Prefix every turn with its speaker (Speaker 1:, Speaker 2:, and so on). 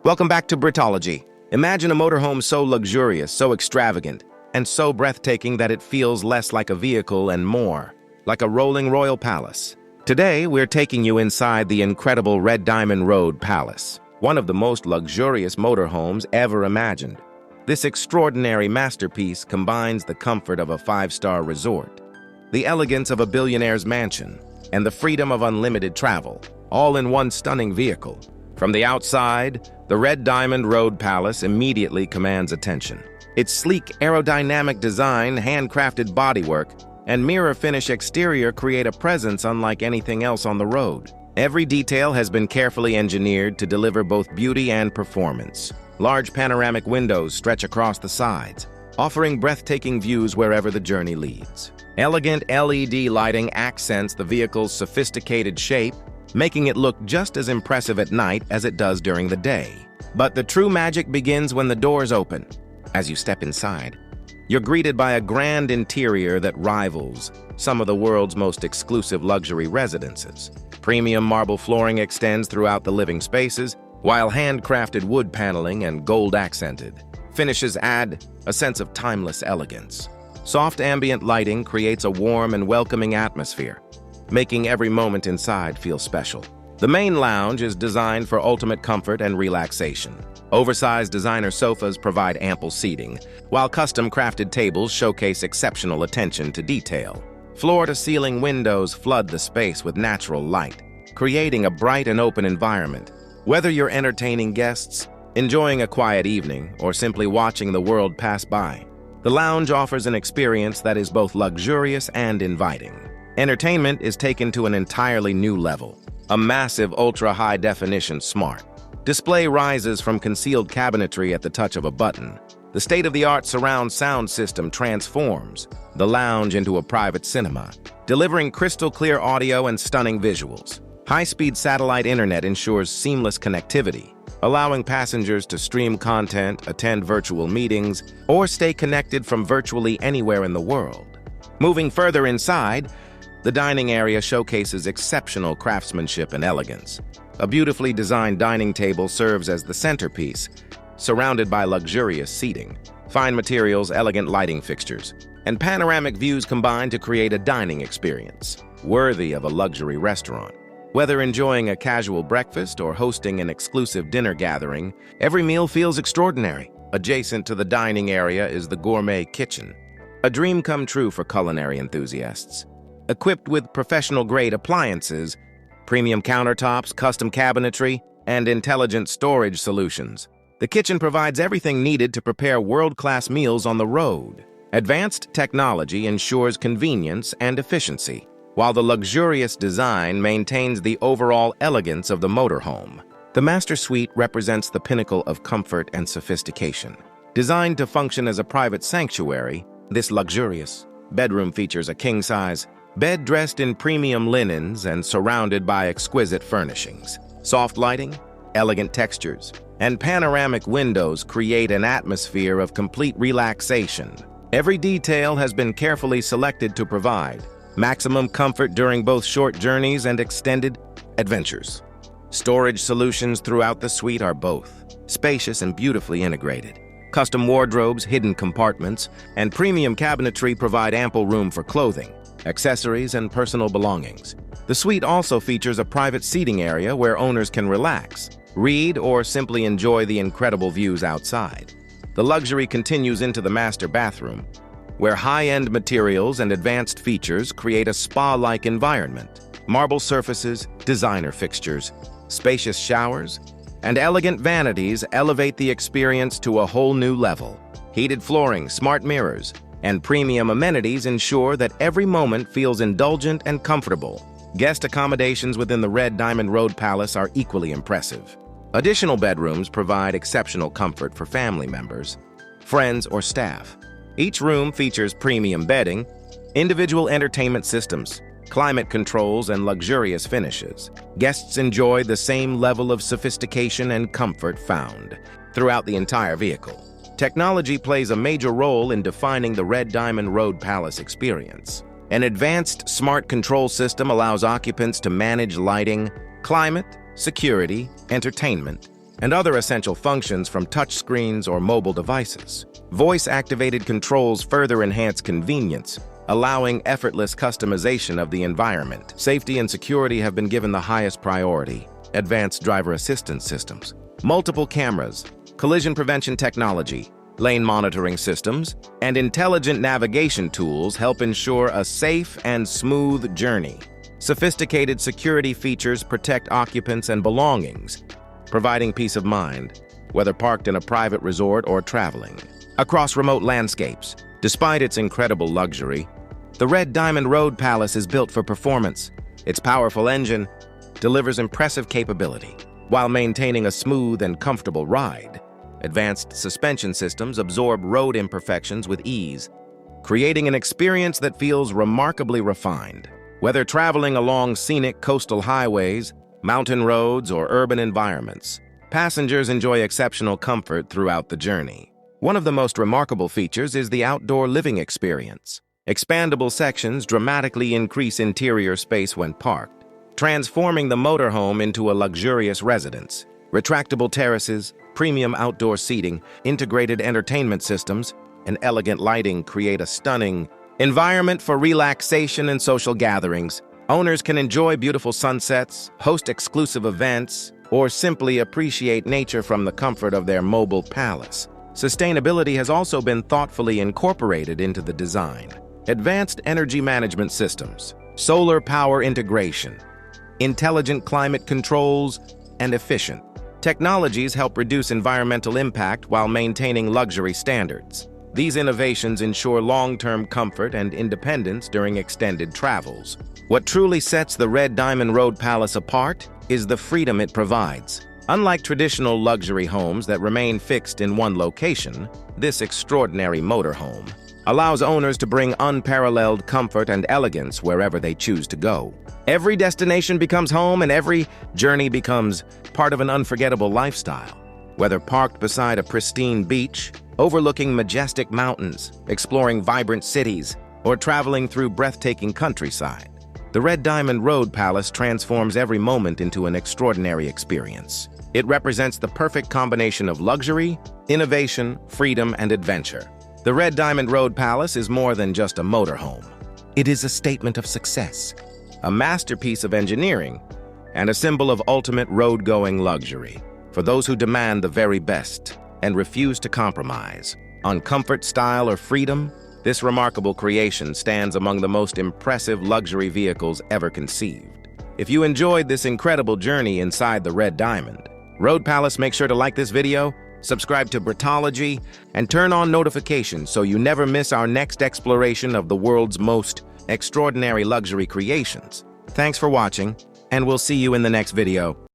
Speaker 1: Welcome back to Britology. Imagine a motorhome so luxurious, so extravagant, and so breathtaking that it feels less like a vehicle and more like a rolling royal palace. Today, we're taking you inside the incredible Red Diamond Road Palace, one of the most luxurious motorhomes ever imagined. This extraordinary masterpiece combines the comfort of a five-star resort, the elegance of a billionaire's mansion, and the freedom of unlimited travel, all in one stunning vehicle. From the outside, the Red Diamond Road Palace immediately commands attention. Its sleek aerodynamic design, handcrafted bodywork, and mirror finish exterior create a presence unlike anything else on the road. Every detail has been carefully engineered to deliver both beauty and performance. Large panoramic windows stretch across the sides, offering breathtaking views wherever the journey leads. Elegant LED lighting accents the vehicle's sophisticated shape, making it look just as impressive at night as it does during the day. But the true magic begins when the doors open. As you step inside, you're greeted by a grand interior that rivals some of the world's most exclusive luxury residences. Premium marble flooring extends throughout the living spaces, while handcrafted wood paneling and gold-accented finishes add a sense of timeless elegance. Soft ambient lighting creates a warm and welcoming atmosphere, making every moment inside feel special. The main lounge is designed for ultimate comfort and relaxation. Oversized designer sofas provide ample seating, while custom-crafted tables showcase exceptional attention to detail. Floor-to-ceiling windows flood the space with natural light, creating a bright and open environment. Whether you're entertaining guests, enjoying a quiet evening, or simply watching the world pass by, the lounge offers an experience that is both luxurious and inviting. Entertainment is taken to an entirely new level. A massive ultra-high-definition smart display rises from concealed cabinetry at the touch of a button. The state-of-the-art surround sound system transforms the lounge into a private cinema, delivering crystal-clear audio and stunning visuals. High-speed satellite internet ensures seamless connectivity, allowing passengers to stream content, attend virtual meetings, or stay connected from virtually anywhere in the world. Moving further inside, the dining area showcases exceptional craftsmanship and elegance. A beautifully designed dining table serves as the centerpiece, surrounded by luxurious seating. Fine materials, elegant lighting fixtures, and panoramic views combine to create a dining experience worthy of a luxury restaurant. Whether enjoying a casual breakfast or hosting an exclusive dinner gathering, every meal feels extraordinary. Adjacent to the dining area is the Gourmet kitchen, a dream come true for culinary enthusiasts. Equipped with professional-grade appliances, premium countertops, custom cabinetry, and intelligent storage solutions, the kitchen provides everything needed to prepare world-class meals on the road. Advanced technology ensures convenience and efficiency, while the luxurious design maintains the overall elegance of the motorhome. The master suite represents the pinnacle of comfort and sophistication. Designed to function as a private sanctuary, this luxurious bedroom features a king-size bed dressed in premium linens and surrounded by exquisite furnishings. Soft lighting, elegant textures, and panoramic windows create an atmosphere of complete relaxation. Every detail has been carefully selected to provide maximum comfort during both short journeys and extended adventures. Storage solutions throughout the suite are both spacious and beautifully integrated. Custom wardrobes, hidden compartments, and premium cabinetry provide ample room for clothing, accessories, and personal belongings. The suite also features a private seating area where owners can relax, read, or simply enjoy the incredible views outside. The luxury continues into the master bathroom, where high-end materials and advanced features create a spa-like environment. Marble surfaces, designer fixtures, spacious showers, and elegant vanities elevate the experience to a whole new level. Heated flooring, smart mirrors, and premium amenities ensure that every moment feels indulgent and comfortable. Guest accommodations within the Red Diamond Road Palace are equally impressive. Additional bedrooms provide exceptional comfort for family members, friends, or staff. Each room features premium bedding, individual entertainment systems, climate controls, and luxurious finishes. Guests enjoy the same level of sophistication and comfort found throughout the entire vehicle. Technology plays a major role in defining the Red Diamond Road Palace experience. An advanced smart control system allows occupants to manage lighting, climate, security, entertainment, and other essential functions from touchscreens or mobile devices. Voice-activated controls further enhance convenience, allowing effortless customization of the environment. Safety and security have been given the highest priority. Advanced driver assistance systems, multiple cameras, collision prevention technology, lane monitoring systems, and intelligent navigation tools help ensure a safe and smooth journey. Sophisticated security features protect occupants and belongings, providing peace of mind, whether parked in a private resort or traveling. Across remote landscapes, despite its incredible luxury, the Red Diamond Road Palace is built for performance. Its powerful engine delivers impressive capability, while maintaining a smooth and comfortable ride. Advanced suspension systems absorb road imperfections with ease, creating an experience that feels remarkably refined. Whether traveling along scenic coastal highways, mountain roads, or urban environments, passengers enjoy exceptional comfort throughout the journey. One of the most remarkable features is the outdoor living experience. Expandable sections dramatically increase interior space when parked, transforming the motorhome into a luxurious residence. Retractable terraces, premium outdoor seating, integrated entertainment systems, and elegant lighting create a stunning environment for relaxation and social gatherings. Owners can enjoy beautiful sunsets, host exclusive events, or simply appreciate nature from the comfort of their mobile palace. Sustainability has also been thoughtfully incorporated into the design. Advanced energy management systems, solar power integration, intelligent climate controls, and efficient technologies help reduce environmental impact while maintaining luxury standards. These innovations ensure long-term comfort and independence during extended travels. What truly sets the Red Diamond Road Palace apart is the freedom it provides. Unlike traditional luxury homes that remain fixed in one location, this extraordinary motorhome allows owners to bring unparalleled comfort and elegance wherever they choose to go. Every destination becomes home, and every journey becomes part of an unforgettable lifestyle. Whether parked beside a pristine beach, overlooking majestic mountains, exploring vibrant cities, or traveling through breathtaking countryside, the Red Diamond Road Palace transforms every moment into an extraordinary experience. It represents the perfect combination of luxury, innovation, freedom, and adventure. The Red Diamond Road Palace is more than just a motorhome. It is a statement of success, a masterpiece of engineering, and a symbol of ultimate road-going luxury for those who demand the very best and refuse to compromise. On comfort, style, or freedom, this remarkable creation stands among the most impressive luxury vehicles ever conceived. If you enjoyed this incredible journey inside the Red Diamond Road Palace, make sure to like this video, subscribe to Britology, and turn on notifications so you never miss our next exploration of the world's most extraordinary luxury creations. Thanks for watching, and we'll see you in the next video.